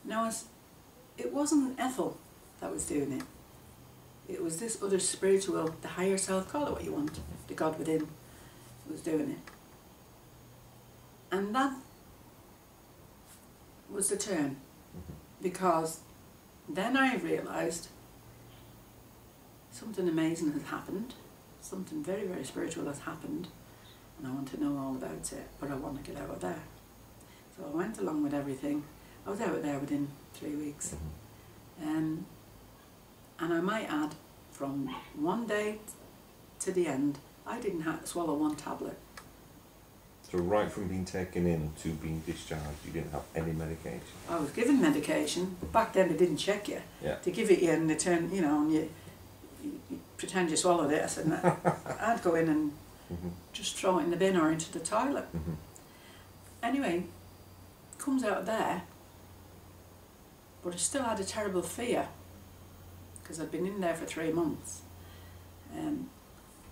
Now, it wasn't Ethel that was doing it. It was this other spiritual, the higher self, call it what you want, the God within, was doing it. And that was the turn, because then I realised something amazing has happened, something very, very spiritual has happened, and I want to know all about it, but I want to get out of there. So I went along with everything. I was out there within 3 weeks. And I might add, from one day to the end, I didn't have to swallow one tablet. So right from being taken in to being discharged, you didn't have any medication? I was given medication, but back then they didn't check you. Yeah. To give it you and they turn, you know, and you pretend you swallowed it. I said, no. I'd go in and just throw it in the bin or into the toilet. Anyway, comes out of there, but I still had a terrible fear, because I'd been in there for 3 months.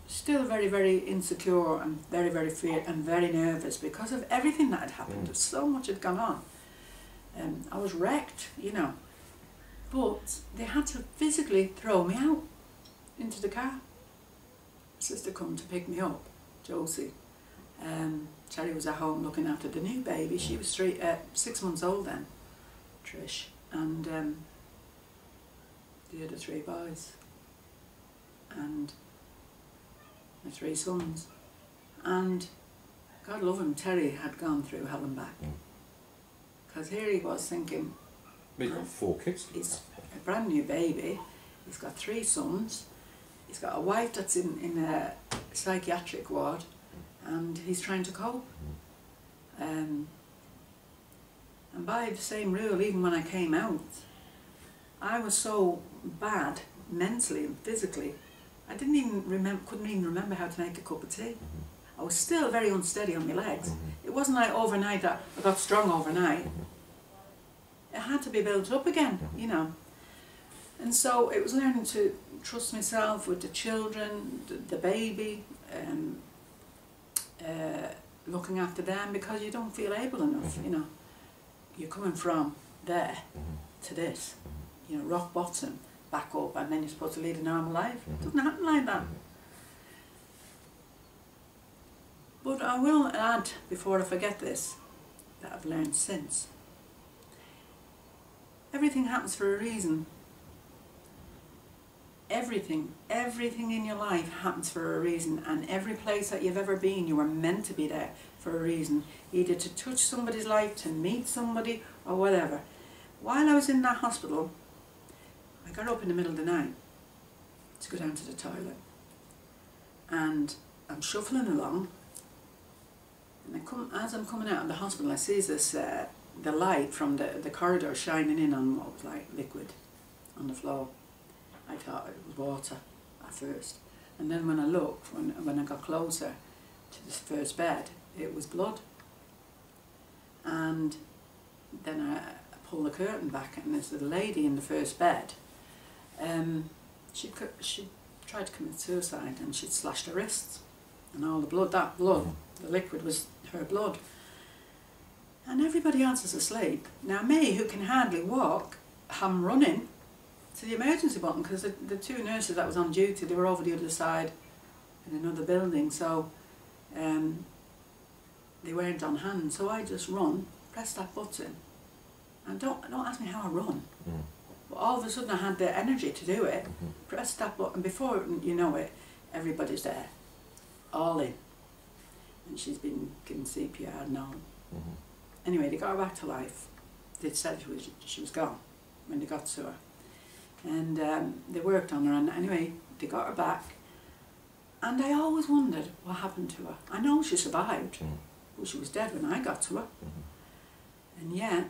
Still very, very insecure and very, very feared and very nervous because of everything that had happened. So much had gone on. I was wrecked, you know. But they had to physically throw me out into the car. My sister come to pick me up, Josie. Terry was at home looking after the new baby. She was 6 months old then, Trish. And the other 3 boys. And my 3 sons. And God love him, Terry had gone through hell and back. Because here he was thinking, But he's got 4 kids. he's a brand new baby, he's got 3 sons, he's got a wife that's in a psychiatric ward, and he's trying to cope. And by the same rule, even when I came out, I was so bad mentally and physically, I couldn't even remember how to make a cup of tea. I was still very unsteady on my legs. It wasn't like overnight that I got strong overnight. It had to be built up again, you know. And so it was learning to trust myself with the children, the baby, looking after them, because you don't feel able enough, you know. You're coming from there to this, you know, rock bottom, back up, and then you're supposed to lead a normal life. It doesn't happen like that. But I will add, before I forget this, that I've learned since. Everything happens for a reason. Everything in your life happens for a reason, and every place that you've ever been, you were meant to be there for a reason. Either to touch somebody's life, to meet somebody, or whatever. While I was in that hospital, I got up in the middle of the night to go down to the toilet. And I'm shuffling along, and as I'm coming out of the hospital, I see this, the light from the corridor shining in on what was like liquid on the floor. I thought it was water at first, and then when I looked, when I got closer to this first bed, it was blood. And then I pulled the curtain back, and there's a lady in the first bed. She tried to commit suicide, and she'd slashed her wrists, and all the blood, the liquid was her blood. And everybody else is asleep. Now me, who can hardly walk, I'm running to the emergency button, because the 2 nurses that was on duty, they were over the other side in another building, so they weren't on hand. So I just run, press that button, and don't ask me how I run. But all of a sudden I had the energy to do it. Press that button, before you know it, everybody's there, all in. And she's been given CPR and all. Anyway, they got her back to life. They said she was gone when they got to her. And they worked on her, and anyway, they got her back. And I always wondered what happened to her. I know she survived, but she was dead when I got to her. And yet,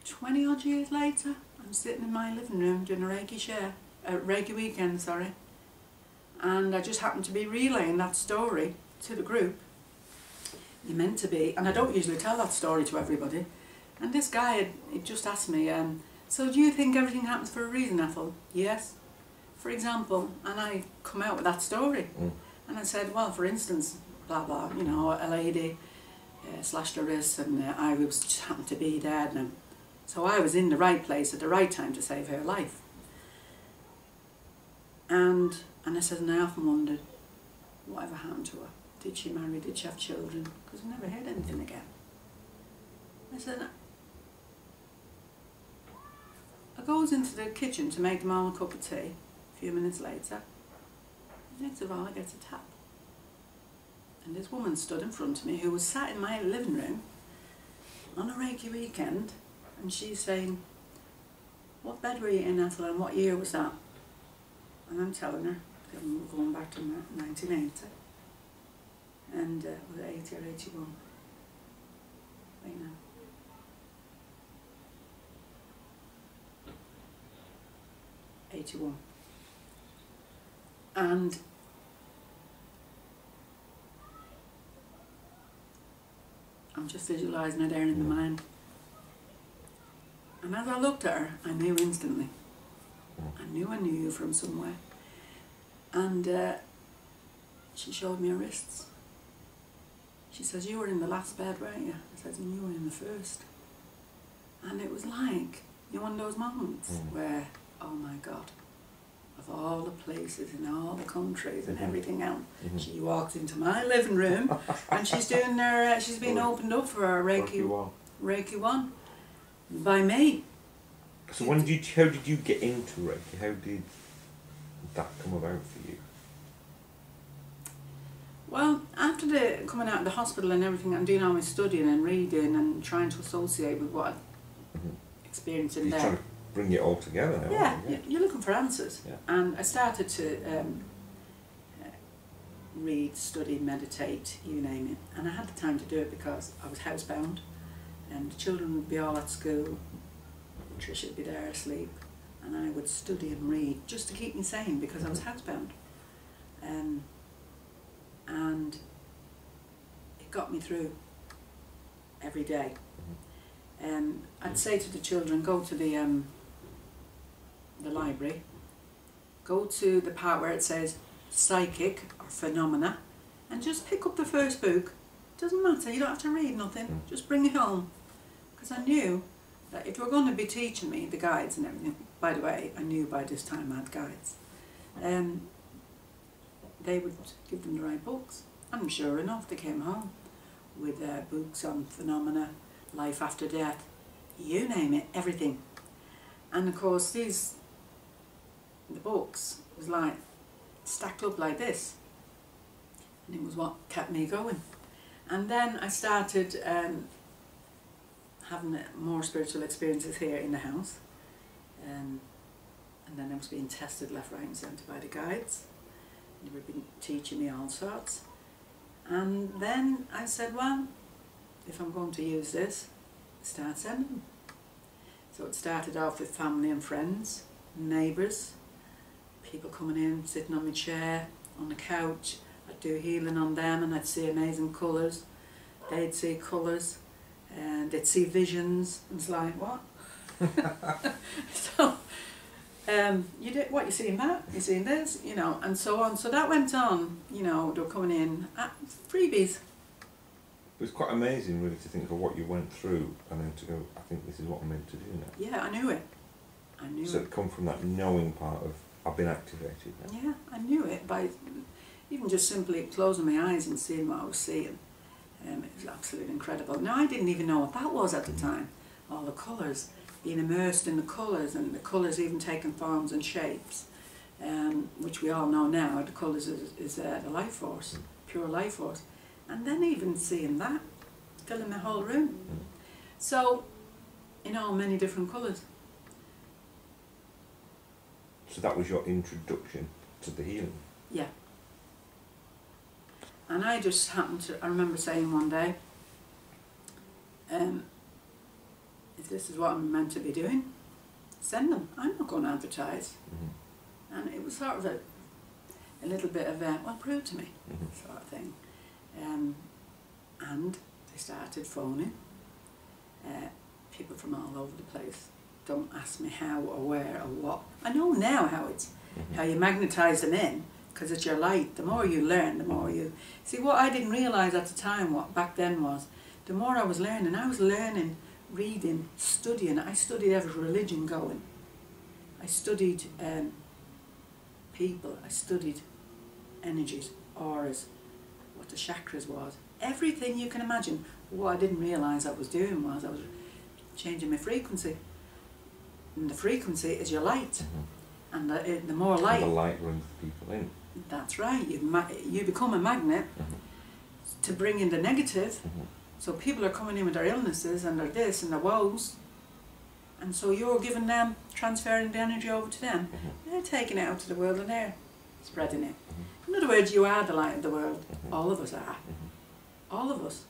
20 odd years later, I'm sitting in my living room doing a Reiki weekend, sorry. And I just happened to be relaying that story to the group. You're meant to be, and I don't usually tell that story to everybody. And this guy had just asked me, so do you think everything happens for a reason, Ethel? Yes. For example, and I come out with that story. And I said, well, for instance, blah, blah, you know, a lady slashed her wrist, and I was just happened to be there, and So I was in the right place at the right time to save her life. And I said, and I often wondered, whatever happened to her? Did she marry? Did she have children? Because I never heard anything again. I said, I goes into the kitchen to make them all a cup of tea. A few minutes later, next of all I get a tap. And this woman stood in front of me who was sat in my living room on a Reiki weekend, and she's saying, what bed were you in, Ethel, and what year was that? And I'm telling her, I'm going back to 1980, and was it 80 or 81? Wait now. '81. And I'm just visualising it there in the mind. And as I looked at her, I knew instantly. I knew you from somewhere. And she showed me her wrists. She says, you were in the last bed, weren't you? I said, and you were in the first. And it was like, one of those moments where, oh my God, of all the places in all the countries and everything else, she walks into my living room and she's doing her, she's been opened up for her Reiki 1 by me. So how did you get into Reiki? How did that come about for you? Well, after coming out of the hospital and everything, I'm doing all my studying and reading and trying to associate with what I experienced in there. Trying to bring it all together now. Yeah, you're looking for answers. Yeah. And I started to read, study, meditate, you name it. And I had the time to do it because I was housebound and the children would be all at school, Tricia would be there asleep, and I would study and read just to keep me sane because I was housebound. And it got me through every day. I'd say to the children, go to the library, go to the part where it says psychic or phenomena, and just pick up the first book. Doesn't matter, you don't have to read nothing, just bring it home. Because I knew that if you were going to be teaching me the guides and everything, by the way, I knew by this time I had guides, they would give them the right books. And sure enough, they came home with books on phenomena, life after death, you name it, everything. And of course the books was like stacked up like this, and it was what kept me going. And then I started having more spiritual experiences here in the house, and then I was being tested left, right and centre by the guides. They were been teaching me all sorts. And then I said, well, if I'm going to use this, start sending them. So it started off with family and friends, neighbours, people coming in, sitting on my chair, on the couch. I'd do healing on them and I'd see amazing colours. They'd see colours and they'd see visions. And it's like, what? So, you did what, you seeing that, you seeing this, you know, and so on. So that went on, you know, they were coming in at freebies. It was quite amazing really to think of what you went through and then to go, I think this is what I'm meant to do now. Yeah, I knew it. I knew so it. it come from that knowing part of, I've been activated now. Yeah, I knew it by even just simply closing my eyes and seeing what I was seeing. It was absolutely incredible. Now, I didn't even know what that was at the time. All the colours, being immersed in the colours, and the colours even taking forms and shapes, which we all know now, the colours is the life force, pure life force. And then even seeing that, filling the whole room. So, in all many different colours. So that was your introduction to the healing? Yeah. And I just happened to, I remember saying one day, if this is what I'm meant to be doing, send them. I'm not going to advertise. And it was sort of a little bit of a, well, prove to me, sort of thing. And they started phoning, people from all over the place. Don't ask me how or where or what. I know now how it's, how you magnetise them in, because it's your light. The more you learn, the more you... See, what I didn't realise at the time, what back then was, the more I was learning reading, studying. I studied every religion going. I studied people, I studied energies, auras, what the chakras was. Everything you can imagine. What I didn't realise I was doing was I was changing my frequency. And the frequency is your light. And the more light... And the light brings people in. That's right. You become a magnet to bring in the negative. So people are coming in with their illnesses and their this and their woes. And so you're giving them, transferring the energy over to them. They're taking it out to the world and they're spreading it. In other words, you are the light of the world. All of us are. All of us.